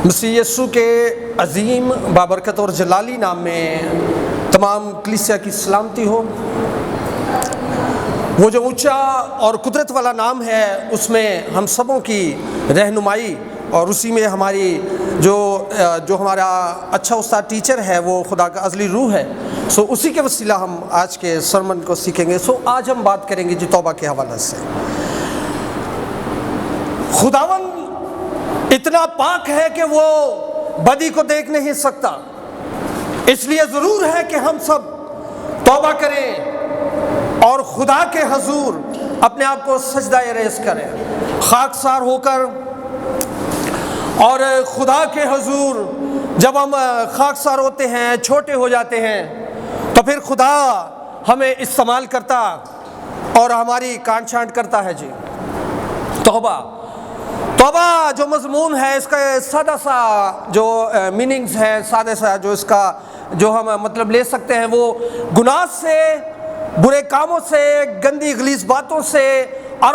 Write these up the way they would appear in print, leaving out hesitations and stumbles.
مسیح یسوع کے عظیم بابرکت اور جلالی نام میں تمام کلیسیا کی سلامتی ہو۔ وہ جو اونچا اور قدرت والا نام ہے اس میں ہم سبوں کی رہنمائی اور اسی میں ہماری جو ہمارا اچھا استاد ٹیچر ہے وہ خدا کا ازلی روح ہے، اسی کے وسیلہ ہم آج کے سرمن کو سیکھیں گے۔ آج ہم بات کریں گے توبہ کے حوالے سے۔ خداوند اتنا پاک ہے کہ وہ بدی کو دیکھ نہیں سکتا، اس لیے ضرور ہے کہ ہم سب توبہ کریں اور خدا کے حضور اپنے آپ کو سجدہ ریز کریں، خاکسار ہو کر۔ اور خدا کے حضور جب ہم خاکسار ہوتے ہیں، چھوٹے ہو جاتے ہیں، تو پھر خدا ہمیں استعمال کرتا اور ہماری کانٹ چھانٹ کرتا ہے۔ توبہ جو مضمون ہے، اس کا سادہ سا جو میننگز ہے، سادہ سا جو اس کا جو ہم مطلب لے سکتے ہیں، وہ گناہ سے، برے کاموں سے، گندی غلیظ باتوں سے، اور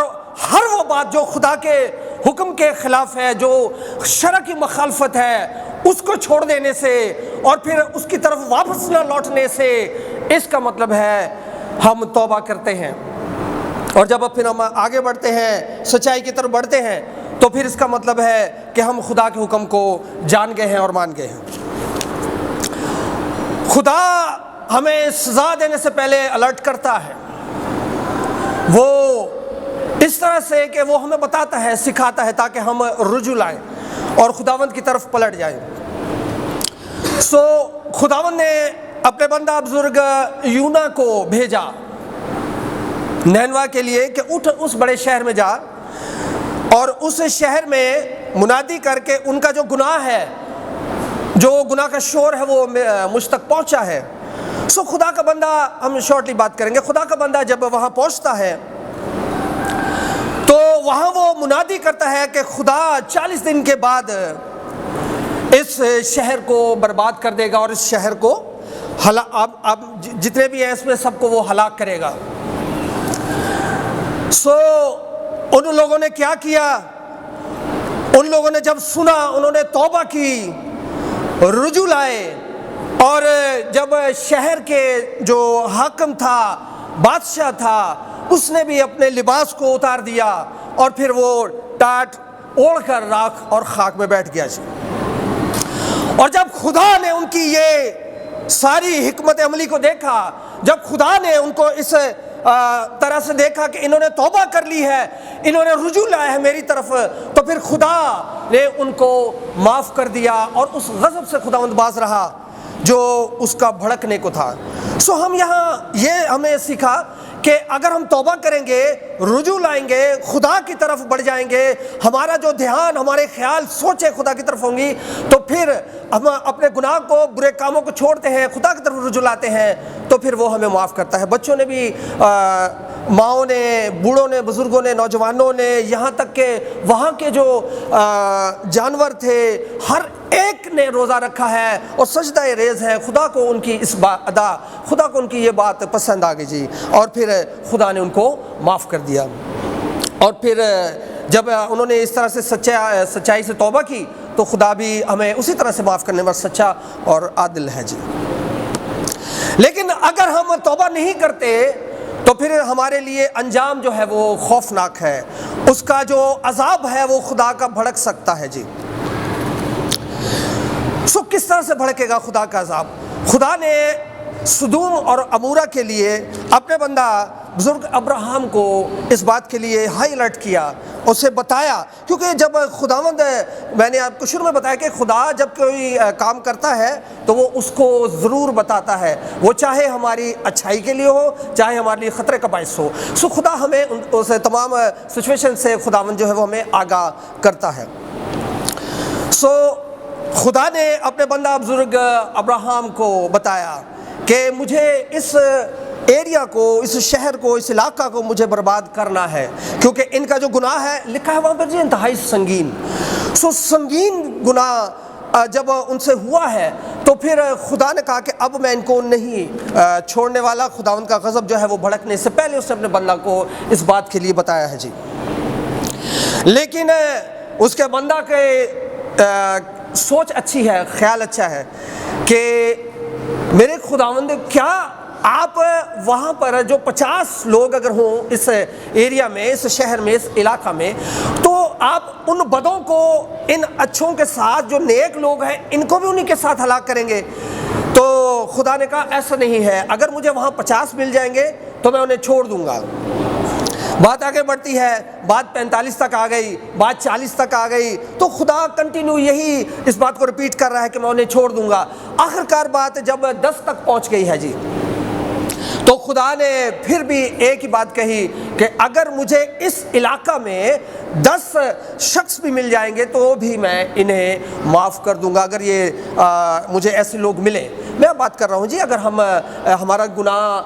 ہر وہ بات جو خدا کے حکم کے خلاف ہے، جو شرع کی مخالفت ہے، اس کو چھوڑ دینے سے اور پھر اس کی طرف واپس نہ لوٹنے سے، اس کا مطلب ہے ہم توبہ کرتے ہیں۔ اور جب پھر ہم آگے بڑھتے ہیں، سچائی کی طرف بڑھتے ہیں، تو پھر اس کا مطلب ہے کہ ہم خدا کے حکم کو جان گئے ہیں اور مان گئے ہیں۔ خدا ہمیں سزا دینے سے پہلے الرٹ کرتا ہے، وہ اس طرح سے کہ وہ ہمیں بتاتا ہے، سکھاتا ہے، تاکہ ہم رجوع لائیں اور خداوند کی طرف پلٹ جائیں۔ خداوند نے اپنے بندہ بزرگ یونا کو بھیجا نینوا کے لیے کہ اٹھ اس بڑے شہر میں جا اور اس شہر میں منادی کر کے ان کا جو گناہ ہے، جو گناہ کا شور ہے، وہ مجھ تک پہنچا ہے۔ خدا کا بندہ، ہم شارٹلی بات کریں گے، خدا کا بندہ جب وہاں پہنچتا ہے تو وہاں وہ منادی کرتا ہے کہ خدا 40 دن کے بعد اس شہر کو برباد کر دے گا اور اس شہر کو اب جتنے بھی ہیں اس میں سب کو وہ ہلاک کرے گا۔ ان لوگوں نے کیا کیا؟ ان لوگوں نے جب سنا، انہوں نے توبہ کی، رجوع لائے، اور جب شہر کے جو حاکم تھا، بادشاہ تھا، اس نے بھی اپنے لباس کو اتار دیا اور پھر وہ ٹاٹ اوڑھ کر راکھ اور خاک میں بیٹھ گیا۔ اور جب خدا نے ان کی یہ ساری حکمت عملی کو دیکھا، جب خدا نے ان کو اس طرح سے دیکھا کہ انہوں نے توبہ کر لی ہے، انہوں نے رجوع لایا ہے میری طرف، تو پھر خدا نے ان کو معاف کر دیا اور اس غضب سے خداوند باز رہا جو اس کا بھڑکنے کو تھا۔ ہم یہاں یہ ہمیں سیکھا کہ اگر ہم توبہ کریں گے، رجوع لائیں گے، خدا کی طرف بڑھ جائیں گے، ہمارا جو دھیان، ہمارے خیال، سوچیں خدا کی طرف ہوں گی، تو پھر ہم اپنے گناہ کو، برے کاموں کو چھوڑتے ہیں، خدا کی طرف رجوع لاتے ہیں، تو پھر وہ ہمیں معاف کرتا ہے۔ بچوں نے بھی، ماؤں نے، بوڑھوں نے، بزرگوں نے، نوجوانوں نے، یہاں تک کہ وہاں کے جو جانور تھے، ہر ایک نے روزہ رکھا ہے اور سجدہ ریز ہے۔ خدا کو ان کی اس ادا، خدا کو ان کی یہ بات پسند آ گئی اور پھر خدا نے ان کو معاف کر دیا۔ اور پھر جب انہوں نے اس طرح سے سچائی سے توبہ کی، تو خدا بھی ہمیں اسی طرح سے معاف کرنے میں سچا اور عادل ہے۔ لیکن اگر ہم توبہ نہیں کرتے تو پھر ہمارے لیے انجام جو ہے وہ خوفناک ہے، اس کا جو عذاب ہے وہ خدا کا بھڑک سکتا ہے۔ کس طرح سے بھڑکے گا خدا کا عذاب؟ خدا نے سدوم اور عمورہ کے لیے اپنے بندہ بزرگ ابراہم کو اس بات کے لیے ہائی الرٹ کیا، اسے بتایا، کیونکہ جب خداوند، میں نے آپ کو شروع میں بتایا کہ خدا جب کوئی کام کرتا ہے تو وہ اس کو ضرور بتاتا ہے، وہ چاہے ہماری اچھائی کے لیے ہو، چاہے ہمارے لیے خطرے کا باعث ہو۔ خدا ہمیں اس تمام سچویشن سے خداوند جو ہے وہ ہمیں آگاہ کرتا ہے۔ خدا نے اپنے بندہ بزرگ ابراہم کو بتایا کہ مجھے اس ایریا کو، اس شہر کو، اس علاقہ کو مجھے برباد کرنا ہے، کیونکہ ان کا جو گناہ ہے، لکھا ہے وہاں پر انتہائی سنگین۔ سنگین گناہ جب ان سے ہوا ہے تو پھر خدا نے کہا کہ اب میں ان کو نہیں چھوڑنے والا۔ خداوند کا غضب جو ہے وہ بھڑکنے سے پہلے اس نے اپنے بندہ کو اس بات کے لیے بتایا ہے۔ لیکن اس کے بندہ کے سوچ اچھی ہے, خیال اچھا ہے کہ میرے خداوند کیا آپ وہاں پر جو 50 لوگ اگر ہوں اس ایریا میں, اس شہر میں, اس علاقہ میں, تو آپ ان بدوں کو ان اچھوں کے ساتھ جو نیک لوگ ہیں ان کو بھی انہی کے ساتھ ہلاک کریں گے؟ تو خدا نے کہا ایسا نہیں ہے, اگر مجھے وہاں 50 مل جائیں گے تو میں انہیں چھوڑ دوں گا. بات آگے بڑھتی ہے, بات 45 تک آ گئی, بات 40 تک آ گئی, تو خدا کنٹینیو یہی اس بات کو ریپیٹ کر رہا ہے کہ میں انہیں چھوڑ دوں گا. آخرکار بات جب 10 تک پہنچ گئی ہے جی, تو خدا نے پھر بھی ایک ہی بات کہی کہ اگر مجھے اس علاقہ میں 10 شخص بھی مل جائیں گے تو بھی میں انہیں معاف کر دوں گا, اگر یہ مجھے ایسے لوگ ملیں. میں بات کر رہا ہوں جی, اگر ہمارا گناہ,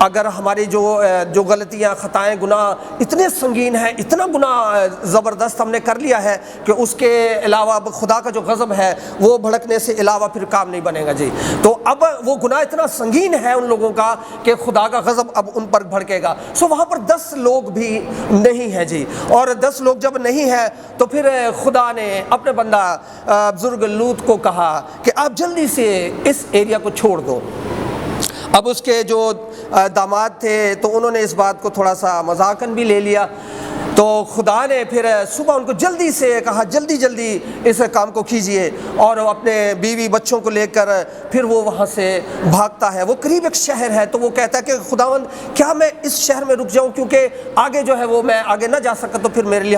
اگر ہماری جو غلطیاں, خطائیں, گناہ اتنے سنگین ہیں, اتنا گناہ زبردست ہم نے کر لیا ہے کہ اس کے علاوہ اب خدا کا جو غضب ہے وہ بھڑکنے سے علاوہ پھر کام نہیں بنے گا جی. تو اب وہ گناہ اتنا سنگین ہے ان لوگوں کا کہ خدا کا غضب اب ان پر بھڑکے گا. سو وہاں پر 10 لوگ بھی نہیں ہیں جی, اور 10 لوگ جب نہیں ہیں تو پھر خدا نے اپنے بندہ بزرگ لوط کو کہا کہ آپ جلدی سے اس ایریا کو چھوڑ دو. اب اس کے جو داماد تھے تو انہوں نے اس بات کو تھوڑا سا مذاقاً بھی لے لیا, تو خدا نے پھر صبح ان کو جلدی سے کہا جلدی اس کام کو کیجئے, اور اپنے بیوی بچوں کو لے کر پھر وہ وہاں سے بھاگتا ہے. وہ قریب ایک شہر ہے, تو وہ کہتا ہے کہ خداوند کیا میں اس شہر میں رک جاؤں, کیونکہ آگے جو ہے وہ میں آگے نہ جا سکتا تو پھر میرے لیے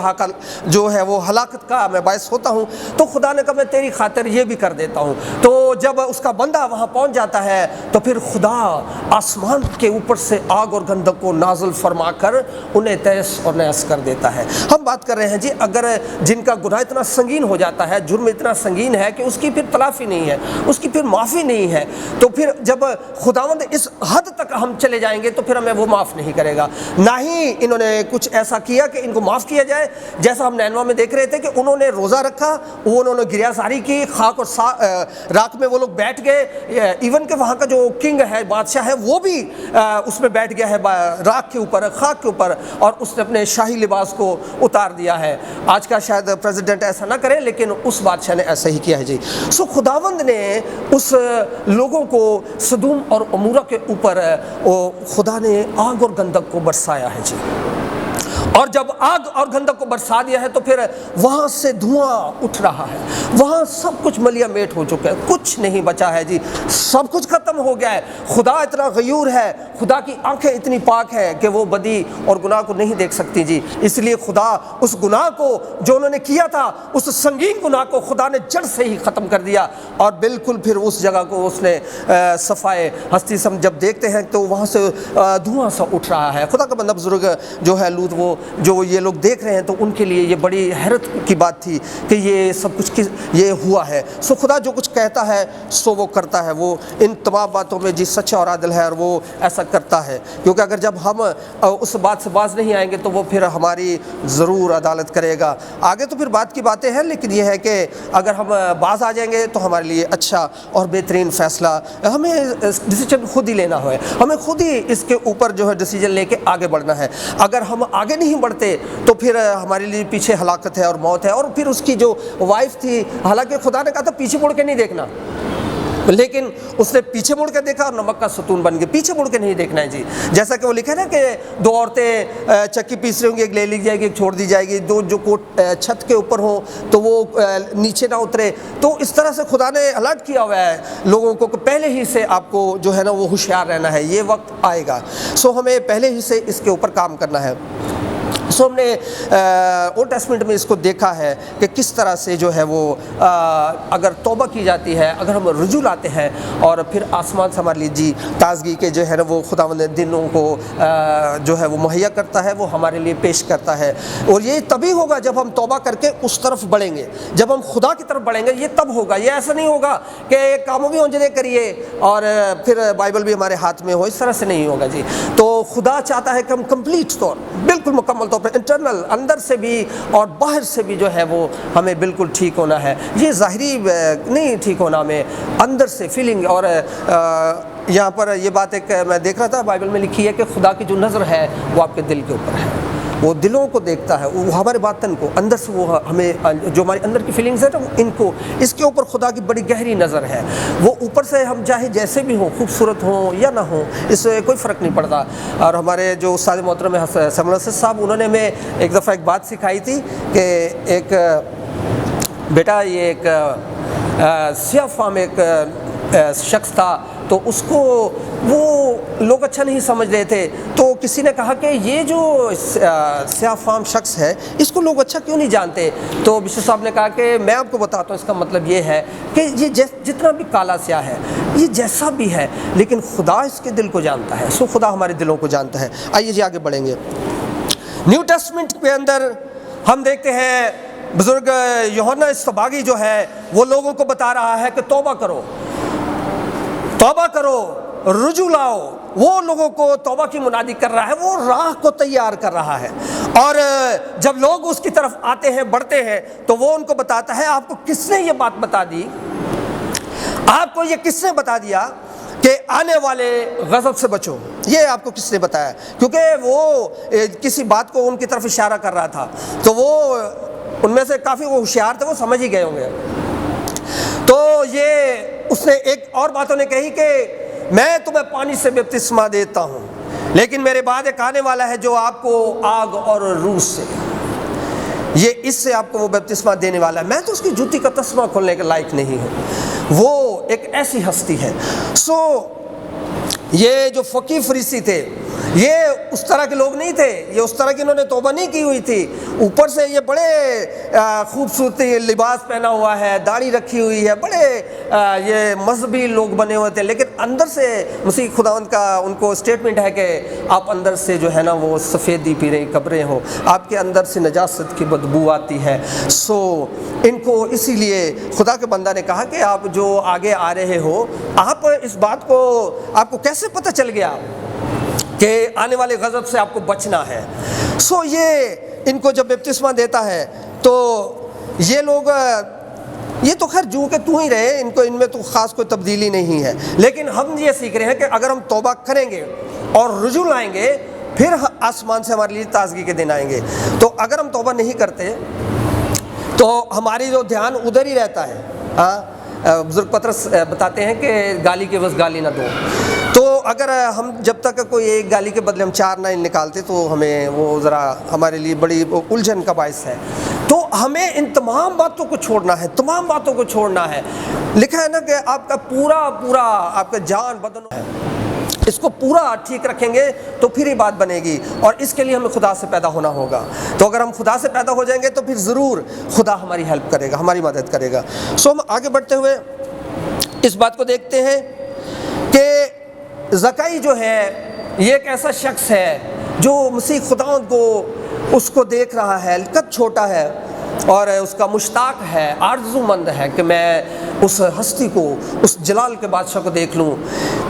جو ہے وہ ہلاکت کا میں باعث ہوتا ہوں. تو خدا نے کہا میں تیری خاطر یہ بھی کر دیتا ہوں. تو جب اس کا بندہ وہاں پہنچ جاتا ہے تو پھر خدا آسمان کے اوپر سے آگ اور گندک کو نازل فرما کر انہیں تیس اور نیس کر دیتا ہے. ہم بات کر رہے ہیں جی, اگر جن کا گناہ اتنا سنگین ہو جاتا ہے, جرم اتنا سنگین ہے کہ اس کی پھر تلافی نہیں ہے, اس کی پھر معافی نہیں ہے, تو پھر جب خداوند اس حد تک ہم چلے جائیں گے تو پھر ہمیں وہ معاف نہیں کرے گا. نہ ہی انہوں نے کچھ ایسا کیا کہ ان کو معاف کیا جائے, جیسا ہم نینوا میں دیکھ رہے تھے کہ انہوں نے روزہ رکھا, انہوں نے گریہ زاری کی, خاک اور راکھ میں وہ لوگ بیٹھ گئے, ایون کہ وہاں کا جو کنگ ہے, بادشاہ ہے, وہ بھی اس میں بیٹھ گیا ہے راکھ کے اوپر, خاک کے اوپر, اور اس نے اپنے شاہی لباس کو اتار دیا ہے. آج کا شاید پریزیڈنٹ ایسا نہ کرے, لیکن اس بادشاہ نے ایسا ہی کیا ہے جی. سو خداوند نے اس لوگوں کو سدوم اور عمورہ کے اوپر خدا نے آگ اور گندک کو برسایا ہے جی, اور جب آگ اور گندک کو برسا دیا ہے تو پھر وہاں سے دھواں اٹھ رہا ہے, وہاں سب کچھ ملیا میٹ ہو چکا ہے, کچھ نہیں بچا ہے جی, سب کچھ ختم ہو گیا ہے. خدا اتنا غیور ہے, خدا کی آنکھیں اتنی پاک ہے کہ وہ بدی اور گناہ کو نہیں دیکھ سکتی جی. اس لیے خدا اس گناہ کو جو انہوں نے کیا تھا, اس سنگین گناہ کو خدا نے جڑ سے ہی ختم کر دیا, اور بالکل پھر اس جگہ کو اس نے صفائے ہستی سے ہم جب دیکھتے ہیں تو وہاں سے دھواں سا اٹھ رہا ہے. خدا کا بندہ بزرگ جو ہے لوط, وہ جو یہ لوگ دیکھ رہے ہیں تو ان کے لیے یہ بڑی حیرت کی بات تھی کہ یہ سب کچھ یہ ہوا ہے. سو خدا جو کچھ کہتا ہے سو وہ کرتا ہے, وہ ان تمام باتوں میں جی سچا اور عادل ہے, اور وہ ایسا کرتا ہے, کیونکہ اگر جب ہم اس بات سے باز نہیں آئیں گے تو وہ پھر ہماری ضرور عدالت کرے گا. آگے تو پھر بات کی باتیں ہیں, لیکن یہ ہے کہ اگر ہم باز آ جائیں گے تو ہمارے لیے اچھا اور بہترین فیصلہ, ہمیں ڈیسیجن خود ہی لینا ہے, ہمیں خود ہی اس کے اوپر جو ہے ڈیسیجن لے کے آگے بڑھنا ہے. اگر ہم آگے نہیں بڑھتے تو پھر ہمارے لیے پیچھے ہلاکت ہے اور موت ہے. اور پھر اس کی جو وائف تھی, حالانکہ خدا نے کہا تھا پیچھے مڑ کے نہیں دیکھنا, لیکن اس نے پیچھے مڑ کے دیکھا اور نمک کا ستون بن گیا. پیچھے مڑ کے نہیں دیکھنا ہے جی, جیسا کہ وہ لکھا ہے نا کہ 2 عورتیں چکی پیس رہی ہوں گی, ایک لے لی جائے گی, ایک چھوڑ دی جائے گی, 2 جو کوٹ چھت کے اوپر ہوں تو وہ نیچے نہ اترے. تو اس طرح سے خدا نے الرٹ کیا ہوا ہے لوگوں کو کہ پہلے ہی سے آپ کو جو ہے نا وہ ہوشیار رہنا ہے, یہ وقت آئے گا. سو ہمیں پہلے ہی سے اس کے اوپر کام کرنا ہے. سو ہم نے اولڈ ٹیسٹمنٹ میں اس کو دیکھا ہے کہ کس طرح سے جو ہے وہ اگر توبہ کی جاتی ہے, اگر ہم رجوع لاتے ہیں, اور پھر آسمان سے ہمارے لیے جی تازگی کے جو ہے نا وہ خداوند دنوں کو جو ہے وہ مہیا کرتا ہے, وہ ہمارے لیے پیش کرتا ہے. اور یہ تبھی ہوگا جب ہم توبہ کر کے اس طرف بڑھیں گے, جب ہم خدا کی طرف بڑھیں گے, یہ تب ہوگا. یہ ایسا نہیں ہوگا کہ کاموں بھی اونجنے کریے اور پھر بائبل بھی ہمارے ہاتھ میں ہو, اس طرح سے نہیں ہوگا جی. تو خدا چاہتا ہے کہ ہم کمپلیٹ طور, بالکل مکمل طور پر, انٹرنل اندر سے بھی اور باہر سے بھی جو ہے وہ ہمیں بالکل ٹھیک ہونا ہے. یہ ظاہری نہیں ٹھیک ہونا, ہمیں اندر سے فیلنگ. اور یہاں پر یہ بات ایک میں دیکھ رہا تھا بائبل میں لکھی ہے کہ خدا کی جو نظر ہے وہ آپ کے دل کے اوپر ہے. وہ دلوں کو دیکھتا ہے, وہ ہمارے باطن کو, اندر سے وہ ہمیں جو ہمارے اندر کی فیلنگز ہیں نا ان کو, اس کے اوپر خدا کی بڑی گہری نظر ہے. وہ اوپر سے ہم چاہے جیسے بھی ہوں, خوبصورت ہوں یا نہ ہوں, اس سے کوئی فرق نہیں پڑتا. اور ہمارے جو استاد محترم سمر صاحب, انہوں نے ہمیں ایک دفعہ ایک بات سکھائی تھی کہ ایک بیٹا, یہ ایک سیاہ فام ایک شخص تھا, تو اس کو وہ لوگ اچھا نہیں سمجھ رہے تھے. تو کسی نے کہا کہ یہ جو سیاہ فام شخص ہے اس کو لوگ اچھا کیوں نہیں جانتے؟ تو بشپ صاحب نے کہا کہ میں آپ کو بتاتا ہوں, اس کا مطلب یہ ہے کہ یہ جتنا بھی کالا سیاہ ہے, یہ جیسا بھی ہے, لیکن خدا اس کے دل کو جانتا ہے. سو خدا ہمارے دلوں کو جانتا ہے. آئیے جی آگے بڑھیں گے. نیو ٹیسٹمنٹ کے اندر ہم دیکھتے ہیں بزرگ یوحنا استباغی جو ہے وہ لوگوں کو بتا رہا ہے کہ توبہ کرو, توبہ کرو, رجوع لاؤ. وہ لوگوں کو توبہ کی منادی کر رہا ہے, وہ راہ کو تیار کر رہا ہے. اور جب لوگ اس کی طرف آتے ہیں, بڑھتے ہیں, تو وہ ان کو بتاتا ہے, آپ کو کس نے یہ بات بتا دی, آپ کو یہ کس نے بتا دیا کہ آنے والے غضب سے بچو؟ یہ آپ کو کس نے بتایا؟ کیونکہ وہ کسی بات کو ان کی طرف اشارہ کر رہا تھا, تو وہ ان میں سے کافی وہ ہوشیار تھے, وہ سمجھ ہی گئے ہوں گے. تو یہ اس نے ایک اور باتوں نے کہی کہ میں تمہیں پانی سے بپتسمہ دیتا ہوں, لیکن میرے بعد ایک آنے والا ہے جو آپ کو آگ اور روح سے, یہ اس سے آپ کو وہ بپتسمہ دینے والا ہے. میں تو اس کی جوتی کا تسمہ کھولنے کے لائق نہیں ہوں. وہ ایک ایسی ہستی ہے. سو یہ جو فقیہ فریسی تھے, یہ اس طرح کے لوگ نہیں تھے, یہ اس طرح کی انہوں نے توبہ نہیں کی ہوئی تھی. اوپر سے یہ بڑے خوبصورتی لباس پہنا ہوا ہے, داڑھی رکھی ہوئی ہے, بڑے یہ مذہبی لوگ بنے ہوئے تھے, لیکن اندر سے مسیح خداوند کا ان کو اسٹیٹمنٹ ہے کہ آپ اندر سے جو ہے نا وہ سفیدی پی رہی قبریں ہو, آپ کے اندر سے نجاست کی بدبو آتی ہے. سو ان کو اسی لیے خدا کے بندہ نے کہا کہ آپ جو آگے آ رہے ہو, آپ اس بات کو, آپ کو کیسے پتہ چل گیا کہ آنے والے غضب سے آپ کو بچنا ہے؟ سو یہ ان کو جب بپتسمہ دیتا ہے تو یہ لوگ, یہ تو خیر جو کہ تو ہی رہے, ان میں تو خاص کوئی تبدیلی نہیں ہے, لیکن ہم یہ سیکھ رہے ہیں کہ اگر ہم توبہ کریں گے اور رجوع لائیں گے, پھر آسمان سے ہمارے لیے تازگی کے دن آئیں گے. تو اگر ہم توبہ نہیں کرتے تو ہماری جو دھیان ادھر ہی رہتا ہے. بزرگ پطرس بتاتے ہیں کہ گالی کے بس گالی نہ دو. تو اگر ہم جب تک کوئی ایک گالی کے بدلے ہم 4 نہ نکالتے تو ہمیں وہ ذرا ہمارے لیے بڑی الجھن کا باعث ہے. تو ہمیں ان تمام باتوں کو چھوڑنا ہے, تمام باتوں کو چھوڑنا ہے. لکھا ہے نا کہ آپ کا پورا آپ کا جان بدن ہے, اس کو پورا ٹھیک رکھیں گے تو پھر ہی بات بنے گی, اور اس کے لیے ہمیں خدا سے پیدا ہونا ہوگا. تو اگر ہم خدا سے پیدا ہو جائیں گے تو پھر ضرور خدا ہماری ہیلپ کرے گا, ہماری مدد کرے گا. سو ہم آگے بڑھتے ہوئے اس بات کو دیکھتے ہیں کہ زکائی جو ہے یہ ایک ایسا شخص ہے جو مسیح خداوند کو اس کو دیکھ رہا ہے, قد چھوٹا ہے اور اس کا مشتاق ہے, آرزو مند ہے کہ میں اس ہستی کو, اس جلال کے بادشاہ کو دیکھ لوں.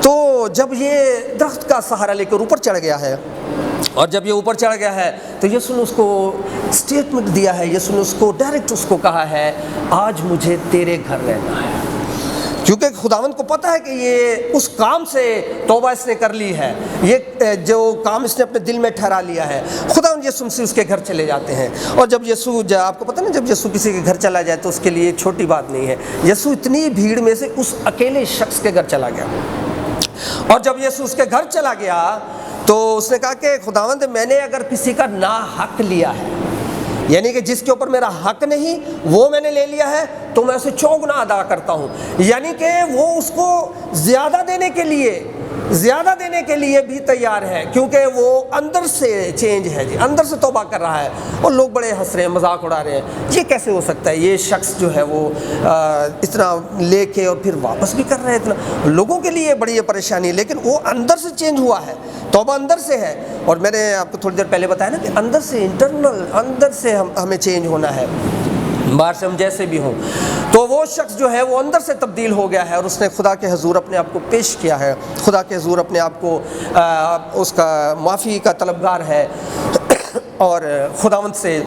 تو جب یہ درخت کا سہارا لے کر اوپر چڑھ گیا ہے, اور جب یہ اوپر چڑھ گیا ہے تو یسوع نے اس کو اسٹیٹمنٹ دیا ہے, یسوع نے اس کو ڈائریکٹ اس کو کہا ہے, آج مجھے تیرے گھر رہنا ہے. کیونکہ خداوند کو پتہ ہے کہ یہ اس کام سے توبہ اس نے کر لی ہے, یہ جو کام اس نے اپنے دل میں ٹھہرا لیا ہے. خداوند یسوع مسیح اس کے گھر چلے جاتے ہیں, اور جب یسوع, آپ کو پتہ نا جب یسوع کسی کے گھر چلا جائے تو اس کے لیے ایک چھوٹی بات نہیں ہے. یسوع اتنی بھیڑ میں سے اس اکیلے شخص کے گھر چلا گیا, اور جب یسوع اس کے گھر چلا گیا تو اس نے کہا کہ خداوند میں نے اگر کسی کا ناحق لیا ہے, یعنی کہ جس کے اوپر میرا حق نہیں وہ میں نے لے لیا ہے, تو میں اسے 4 گنا ادا کرتا ہوں. یعنی کہ وہ اس کو زیادہ دینے کے لیے بھی تیار ہے, کیونکہ وہ اندر سے چینج ہے جی, اندر سے توبہ کر رہا ہے. اور لوگ بڑے ہنس رہے ہیں, مذاق اڑا رہے ہیں, یہ کیسے ہو سکتا ہے, یہ شخص جو ہے وہ اتنا لے کے اور پھر واپس بھی کر رہے ہیں. اتنا لوگوں کے لیے بڑی یہ پریشانی ہے, لیکن وہ اندر سے چینج ہوا ہے, توبہ اندر سے ہے. اور میں نے آپ کو تھوڑی دیر پہلے بتایا نا کہ اندر سے, انٹرنل, اندر سے ہمیں چینج ہونا ہے, باہر سے ہم جیسے بھی ہوں. تو وہ شخص جو ہے وہ اندر سے تبدیل ہو گیا ہے, اور اس نے خدا کے حضور اپنے آپ کو پیش کیا ہے, خدا کے حضور اپنے آپ کو اس کا معافی کا طلبگار ہے, اور خداوند سے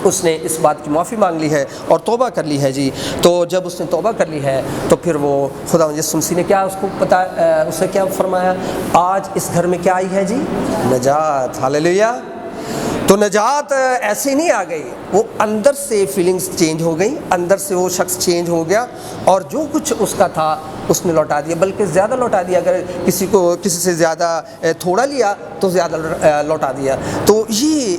اس نے اس بات کی معافی مانگ لی ہے اور توبہ کر لی ہے جی. تو جب اس نے توبہ کر لی ہے تو پھر وہ خداوند یسوع مسیح نے کیا اس کو پتا, اس نے کیا فرمایا, آج اس گھر میں کیا آئی ہے جی, نجات. ہاللیلویا. تو نجات ایسے نہیں آ گئی، وہ اندر سے فیلنگز چینج ہو گئی، اندر سے وہ شخص چینج ہو گیا اور جو کچھ اس کا تھا اس نے لوٹا دیا، بلکہ زیادہ لوٹا دیا، اگر کسی سے زیادہ تھوڑا لیا تو زیادہ لوٹا دیا۔ تو یہ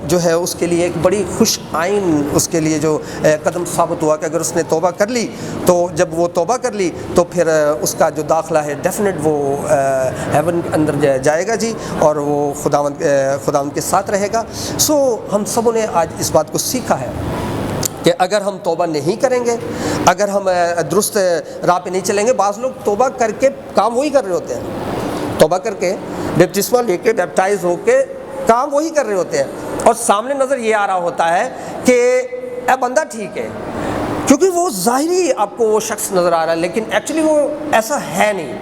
جو ہے اس کے لیے ایک بڑی خوش آئین اس کے لیے جو قدم ثابت ہوا کہ اگر اس نے توبہ کر لی تو جب وہ توبہ کر لی تو پھر اس کا جو داخلہ ہے ڈیفینیٹ وہ ہیون کے اندر جائے گا جی، اور وہ خداوند کے ساتھ رہے گا۔ سو ہم سبوں نے آج اس بات کو سیکھا ہے کہ اگر ہم توبہ نہیں کریں گے، اگر ہم درست راہ پہ نہیں چلیں گے، بعض لوگ توبہ کر کے کام وہی کر رہے ہوتے ہیں، توبہ کر کے بیپٹسمہ لے کے بیپٹائز ہو کے کام وہی کر رہے ہوتے ہیں، اور سامنے نظر یہ آ رہا ہوتا ہے کہ اے بندہ ٹھیک ہے، کیونکہ وہ ظاہری آپ کو وہ شخص نظر آ رہا ہے، لیکن ایکچولی وہ ایسا ہے نہیں۔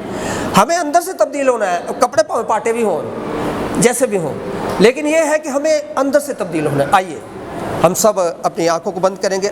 ہمیں اندر سے تبدیل ہونا ہے، کپڑے پاٹے بھی ہوں جیسے بھی ہوں، لیکن یہ ہے کہ ہمیں اندر سے تبدیل ہونا ہے۔ آئیے ہم سب اپنی آنکھوں کو بند کریں گے۔